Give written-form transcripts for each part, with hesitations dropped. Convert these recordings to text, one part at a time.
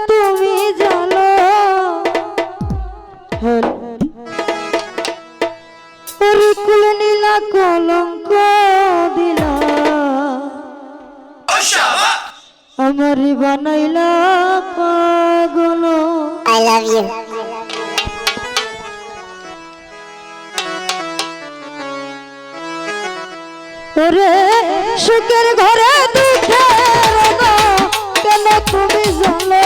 তুমি জানো ওরে কুল নীলা কলঙ্ক দিলা আমারি বানাইলা পাগল। I love you. ওরে সুখের ঘরে দুঃখের গো কেন তুমি জানো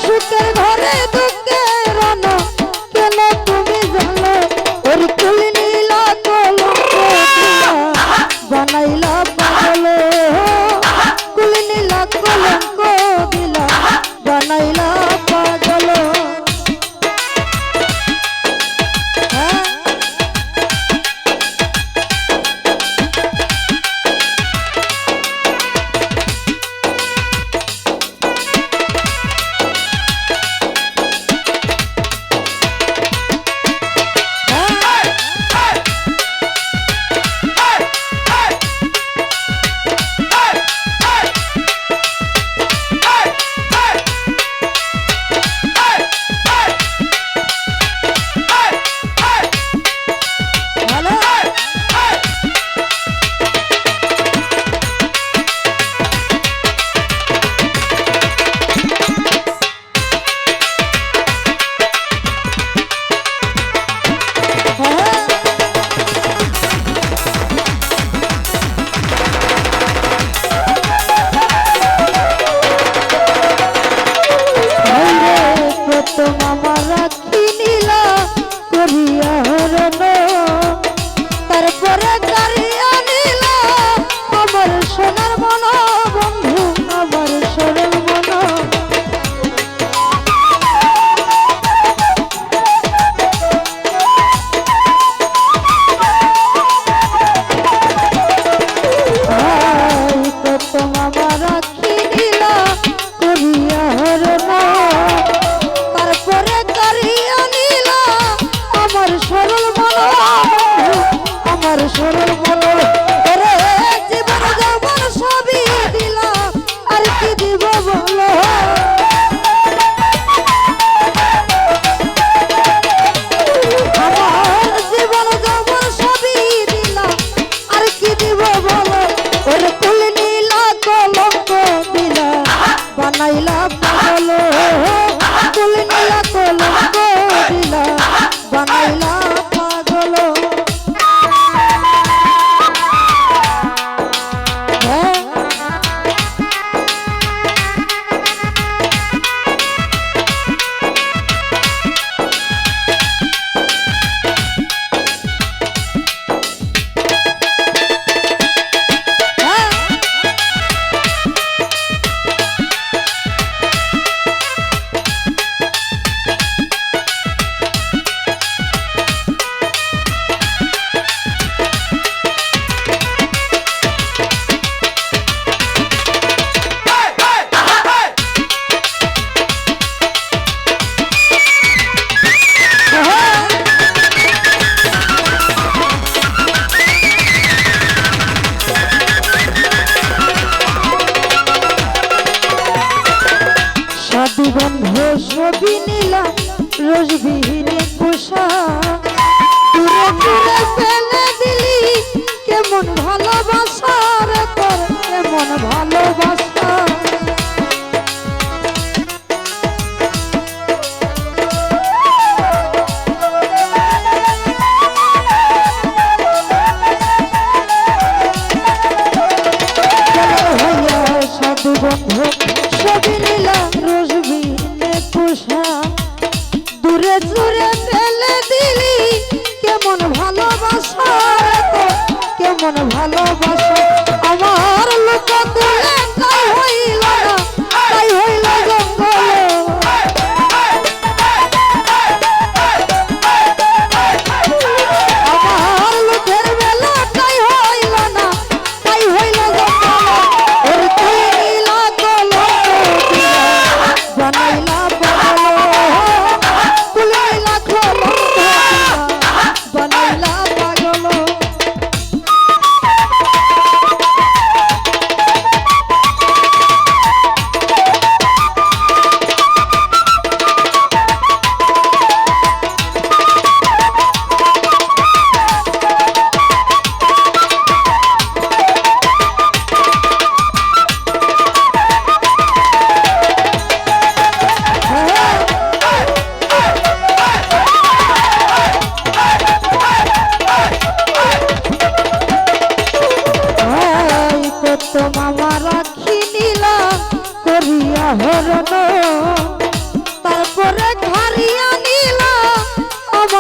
সুখের ঘরে দুঃখের না কেন তুমি জানো ওরে কুল নীলা কলঙ্ক দিলা বানাইলা পাগল কুল নীলা কলঙ্ক দিলা বানাইলা পাগল।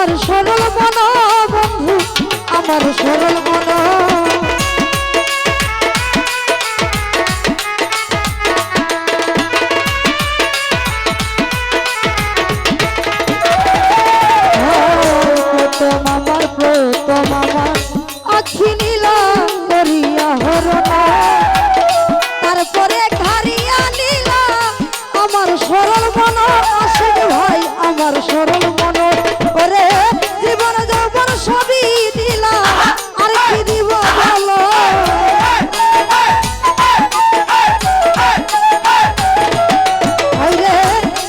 আমার সরল মন বন্ধু আমার সরল মন প্রথম আমার আখি নীলা করিয়া হরণা তারপরে ঘাড়িয়া নীলা আমার সরল মন আশিক ভাই আমার সরল মন ওরে জীবন যৌবন সবই দিলা আর কি দিব বলো রে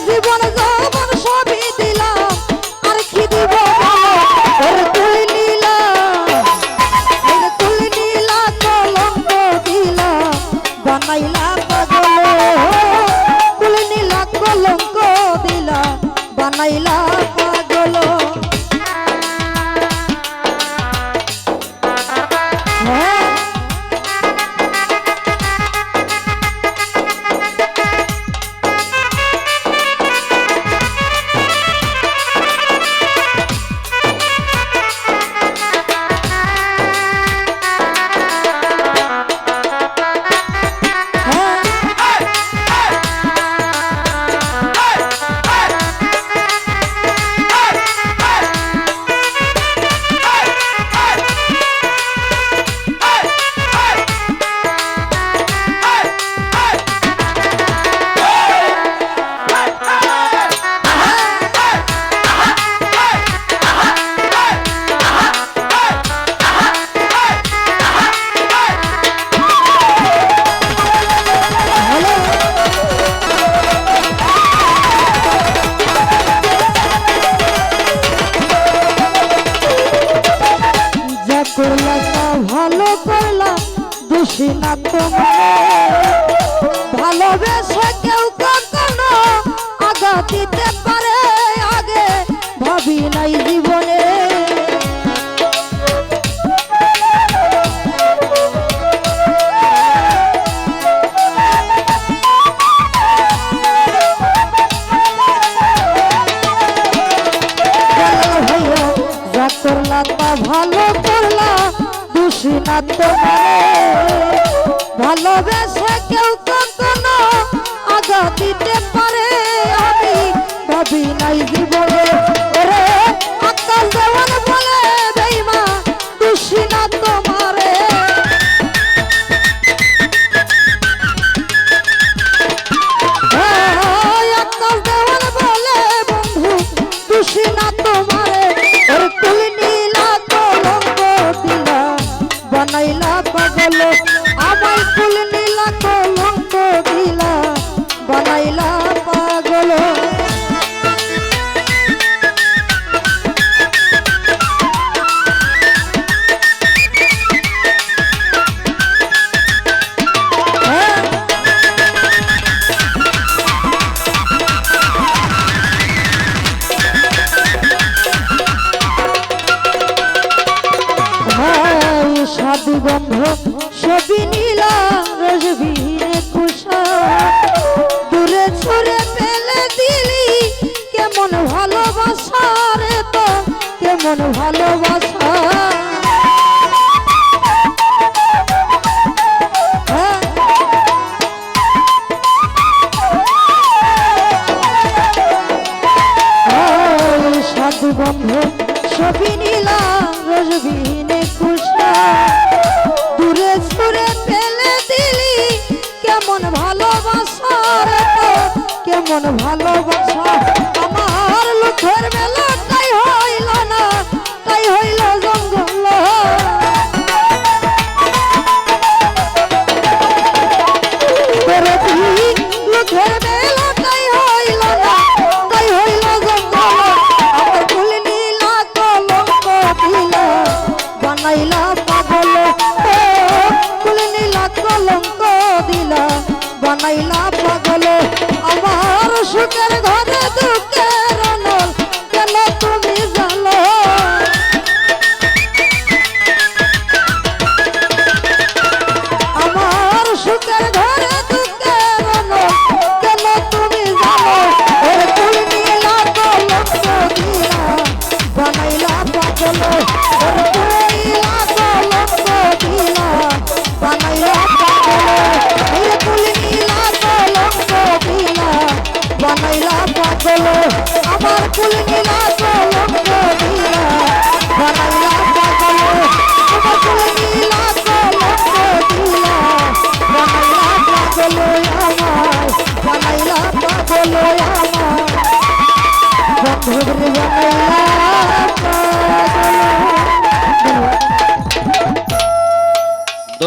জীবন যৌবন সবই দিলা আর কি দিব বলো ওরে তুই নীলা ওরে তুই নীলা কলঙ্ক দিলা বানাইলা পাগল তুই নীলা কলঙ্ক দিলা বানাইলা পাগল ভালো করলা দোষী না তোমার ভালোবেসে কেউ কখনো আগা দিতে পারে আগে ভাবি নাই জীবনে যা করলা তা ভালো করলা দোষী না তোমার ভালোবেসে কেউ কখনো আগা দিতে পারে আমি ভাবি নাই জীবনে ওরে আকাল দেওয়ান বলে বেইমা দোষী না তোমারে আকাল দেওয়ান বলে বন্ধু দোষী না তোমারে ওরে তুই নীলা কলঙ্ক দিলা বানাইলা পাগল আমায় ফুল নীলা কলঙ্ক দিলা বানাইলা পাগল সাধু বন্ধ সবই নীলা রসবিহীনে কুষা দূরে ছড়ে ফেলে দিলি কেমন ভালোবাসা রে তো কেমন ভালোবাসা সাধু বন্ধ সবই নীলা রসবিহীনে কুষা দূরে ছুড়ে ফেলে দিলি কেমন ভালোবাসা রে তো কেমন ভালোবাসা আমার লোকের মেলা তাই হইল না তাই হইল জঙ্গল লোকের মেলা তাই হইল না তাই হইল জঙ্গল আমার ফুল নীলা কলঙ্ক দিলা বানাইলা পাগল ফুল নীলা কলঙ্ক দিলা বানাইলা পাগল আমার সুখের ঘরে দুঃখ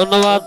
ধন্যবাদ।